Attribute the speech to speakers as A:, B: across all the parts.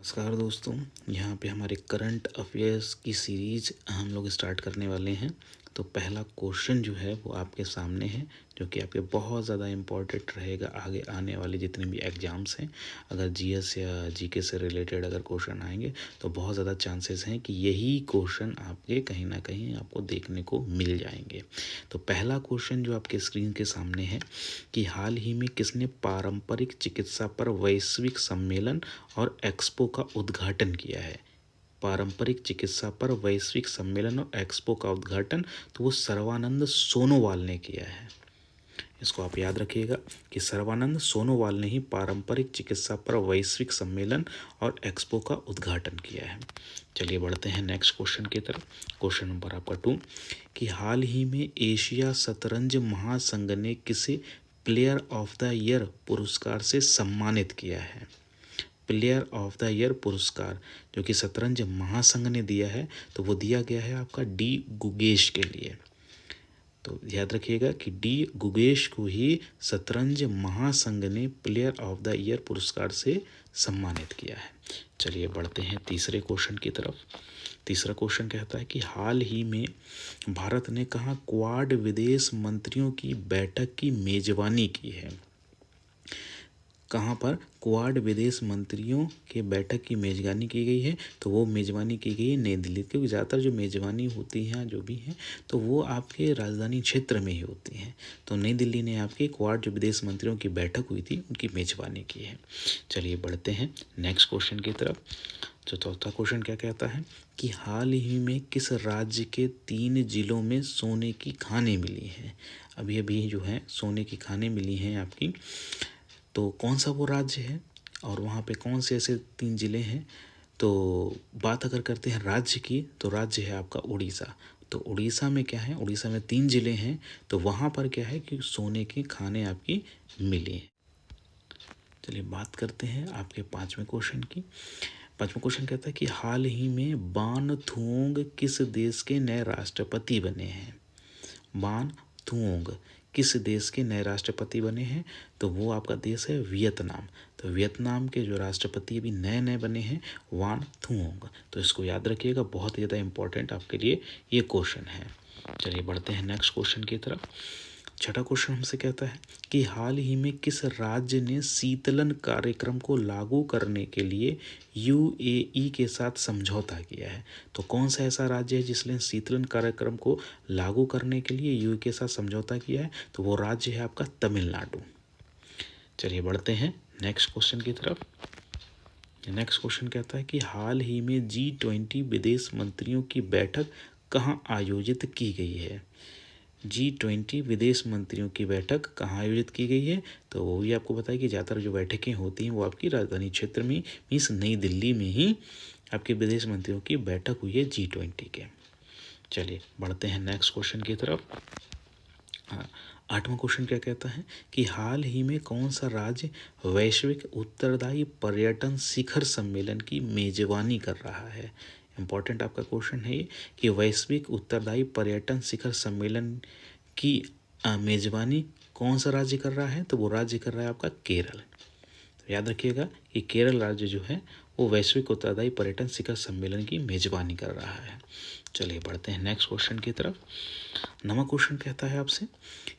A: नमस्कार दोस्तों। यहाँ पे हमारे करंट अफेयर्स की सीरीज हम लोग स्टार्ट करने वाले हैं। तो पहला क्वेश्चन जो है वो आपके सामने है, जो कि आपके बहुत ज़्यादा इम्पोर्टेंट रहेगा आगे आने वाले जितने भी एग्ज़ाम्स हैं। अगर जीएस या जीके से रिलेटेड अगर क्वेश्चन आएंगे तो बहुत ज़्यादा चांसेस हैं कि यही क्वेश्चन आपके कहीं ना कहीं आपको देखने को मिल जाएंगे। तो पहला क्वेश्चन जो आपके स्क्रीन के सामने है कि हाल ही में किसने पारंपरिक चिकित्सा पर वैश्विक सम्मेलन और एक्सपो का उद्घाटन किया है। पारंपरिक चिकित्सा पर वैश्विक सम्मेलन और एक्सपो का उद्घाटन तो वो सर्वानंद सोनोवाल ने किया है। इसको आप याद रखिएगा कि सर्वानंद सोनोवाल ने ही पारंपरिक चिकित्सा पर वैश्विक सम्मेलन और एक्सपो का उद्घाटन किया है। चलिए बढ़ते हैं नेक्स्ट क्वेश्चन की तरफ। क्वेश्चन नंबर आपका 2 कि हाल ही में एशिया शतरंज महासंघ ने किसे प्लेयर ऑफ द ईयर पुरस्कार से सम्मानित किया है। प्लेयर ऑफ द ईयर पुरस्कार जो कि शतरंज महासंघ ने दिया है तो वो दिया गया है आपका डी गुगेश के लिए। तो याद रखिएगा कि डी गुगेश को ही शतरंज महासंघ ने प्लेयर ऑफ द ईयर पुरस्कार से सम्मानित किया है। चलिए बढ़ते हैं तीसरे क्वेश्चन की तरफ। तीसरा क्वेश्चन कहता है कि हाल ही में भारत ने कहाँ क्वाड विदेश मंत्रियों की बैठक की मेजबानी की है। कहाँ पर क्वाड विदेश मंत्रियों के बैठक की मेजबानी की गई है, तो वो मेजबानी की गई है नई दिल्ली। क्योंकि ज़्यादातर जो मेजबानी होती हैं जो भी हैं तो वो आपके राजधानी क्षेत्र में ही होती हैं। तो नई दिल्ली ने आपके क्वाड जो विदेश मंत्रियों की बैठक हुई थी उनकी मेजबानी की है। चलिए बढ़ते हैं नेक्स्ट क्वेश्चन की तरफ। तो चौथा क्वेश्चन क्या कहता है कि हाल ही में किस राज्य के 3 जिलों में सोने की खानें मिली हैं। अभी अभी जो है सोने की खानें मिली हैं आपकी, तो कौन सा वो राज्य है और वहाँ पे कौन से ऐसे 3 ज़िले हैं। तो बात अगर करते हैं राज्य की तो राज्य है आपका उड़ीसा। तो उड़ीसा में क्या है, उड़ीसा में 3 ज़िले हैं, तो वहाँ पर क्या है कि सोने की खानें आपकी मिली हैं। चलिए बात करते हैं आपके 5वें क्वेश्चन की। 5वां क्वेश्चन कहता है कि हाल ही में बान थुओंग किस देश के नए राष्ट्रपति बने हैं। बान थुओंग किस देश के नए राष्ट्रपति बने हैं, तो वो आपका देश है वियतनाम। तो वियतनाम के जो राष्ट्रपति अभी नए नए बने हैं वान थुओंग। तो इसको याद रखिएगा, बहुत ही ज़्यादा इंपॉर्टेंट आपके लिए ये क्वेश्चन है। चलिए बढ़ते हैं नेक्स्ट क्वेश्चन की तरफ। छठा क्वेश्चन हमसे कहता है कि हाल ही में किस राज्य ने शीतलन कार्यक्रम को लागू करने के लिए यूएई के साथ समझौता किया है। तो कौन सा ऐसा राज्य है जिसने शीतलन कार्यक्रम को लागू करने के लिए यूएई के साथ समझौता किया है, तो वो राज्य है आपका तमिलनाडु। चलिए बढ़ते हैं नेक्स्ट क्वेश्चन की तरफ। नेक्स्ट क्वेश्चन कहता है कि हाल ही में G20 विदेश मंत्रियों की बैठक कहाँ आयोजित की गई है। G20 विदेश मंत्रियों की बैठक कहाँ आयोजित की गई है, तो वो भी आपको बताया कि ज़्यादातर जो बैठकें होती हैं वो आपकी राजधानी क्षेत्र में मीन्स नई दिल्ली में ही आपके विदेश मंत्रियों की बैठक हुई है G20 के। चलिए बढ़ते हैं नेक्स्ट क्वेश्चन की तरफ। 8वां क्वेश्चन क्या कहता है कि हाल ही में कौन सा राज्य वैश्विक उत्तरदायी पर्यटन शिखर सम्मेलन की मेजबानी कर रहा है। इम्पॉर्टेंट आपका क्वेश्चन है ये कि वैश्विक उत्तरदायी पर्यटन शिखर सम्मेलन की मेजबानी कौन सा राज्य कर रहा है, तो वो राज्य कर रहा है आपका केरल। तो याद रखिएगा कि केरल राज्य जो है वो वैश्विक उत्तरदायी पर्यटन शिखर सम्मेलन की मेजबानी कर रहा है। चलिए बढ़ते हैं नेक्स्ट क्वेश्चन की तरफ। 9वां क्वेश्चन कहता है आपसे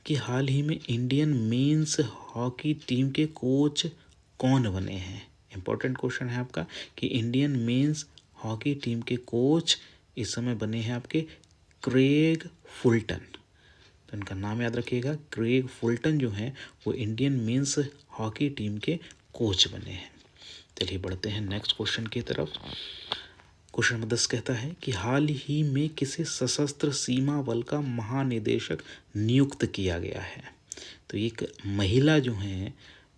A: कि हाल ही में इंडियन मेंस हॉकी टीम के कोच कौन बने हैं। इंपॉर्टेंट क्वेश्चन है आपका कि इंडियन मेंस हॉकी टीम के कोच इस समय बने हैं आपके क्रेग फुलटन। तो इनका नाम याद रखिएगा, क्रेग फुलटन जो हैं वो इंडियन मेंस हॉकी टीम के कोच बने हैं। चलिए बढ़ते हैं नेक्स्ट क्वेश्चन की तरफ। क्वेश्चन नंबर 10 कहता है कि हाल ही में किसे सशस्त्र सीमा बल का महानिदेशक नियुक्त किया गया है। तो एक महिला जो हैं,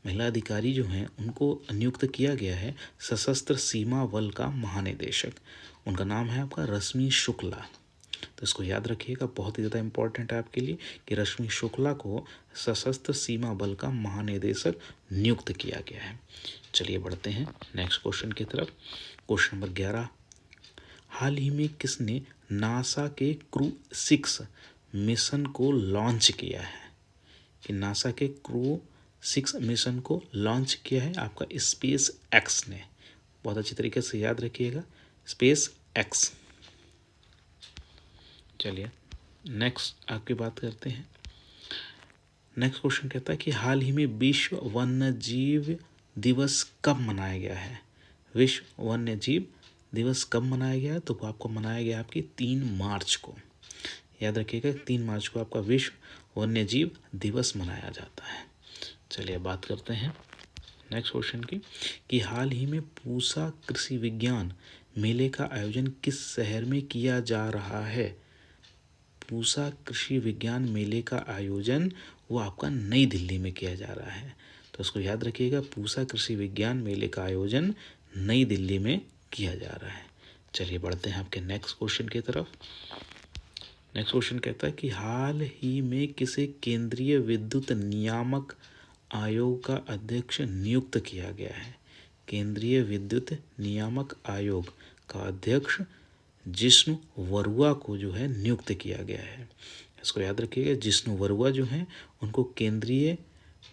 A: महिला अधिकारी जो हैं उनको नियुक्त किया गया है सशस्त्र सीमा बल का महानिदेशक। उनका नाम है आपका रश्मि शुक्ला। तो इसको याद रखिएगा, बहुत ही ज़्यादा इंपॉर्टेंट है आपके लिए कि रश्मि शुक्ला को सशस्त्र सीमा बल का महानिदेशक नियुक्त किया गया है। चलिए बढ़ते हैं नेक्स्ट क्वेश्चन की तरफ। क्वेश्चन नंबर 11, हाल ही में किसने नासा के क्रू 6 मिशन को लॉन्च किया है। कि नासा के क्रू 6 मिशन को लॉन्च किया है आपका स्पेस एक्स ने। बहुत अच्छी तरीके से याद रखिएगा, स्पेस एक्स। चलिए नेक्स्ट आपकी बात करते हैं। नेक्स्ट क्वेश्चन कहता है कि हाल ही में विश्व वन्य जीव दिवस कब मनाया गया है? विश्व वन्य जीव दिवस कब मनाया गया है? तो वो आपको मनाया गया आपकी 3 मार्च को। याद रखिएगा 3 मार्च को आपका विश्व वन्य जीव दिवस मनाया जाता है। चलिए बात करते हैं नेक्स्ट क्वेश्चन की कि हाल ही में पूसा कृषि विज्ञान मेले का आयोजन किस शहर में किया जा रहा है? पूसा कृषि विज्ञान मेले का आयोजन वो आपका नई दिल्ली में किया जा रहा है। तो उसको याद रखिएगा, पूसा कृषि विज्ञान मेले का आयोजन नई दिल्ली में किया जा रहा है। चलिए बढ़ते हैं आपके नेक्स्ट क्वेश्चन की तरफ। नेक्स्ट क्वेश्चन कहता है कि हाल ही में किसे केंद्रीय विद्युत नियामक आयोग का अध्यक्ष नियुक्त किया गया है? केंद्रीय विद्युत नियामक आयोग का अध्यक्ष जिष्णु वरुआ को जो है नियुक्त किया गया है। इसको याद रखिएगा, जिष्णु वरुआ जो हैं उनको केंद्रीय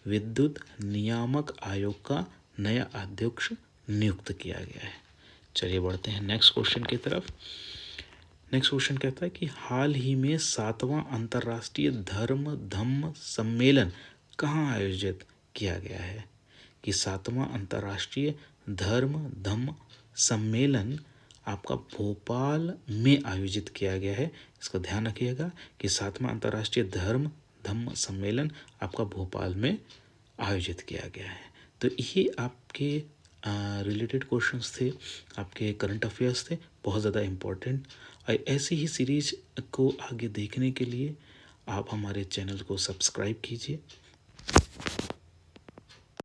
A: विद्युत नियामक आयोग का नया अध्यक्ष नियुक्त किया गया है। चलिए बढ़ते हैं नेक्स्ट क्वेश्चन की तरफ। नेक्स्ट क्वेश्चन कहता है कि हाल ही में 7वां अंतर्राष्ट्रीय धर्म धम्म सम्मेलन कहाँ आयोजित किया गया है? कि 7वां अंतर्राष्ट्रीय धर्म धम्म सम्मेलन आपका भोपाल में आयोजित किया गया है। इसका ध्यान रखिएगा कि 7वां अंतर्राष्ट्रीय धर्म धम्म सम्मेलन आपका भोपाल में आयोजित किया गया है। तो ये आपके रिलेटेड क्वेश्चंस थे, आपके करंट अफेयर्स थे, बहुत ज़्यादा इम्पोर्टेंट। ऐसी ही सीरीज को आगे देखने के लिए आप हमारे चैनल को सब्सक्राइब कीजिए।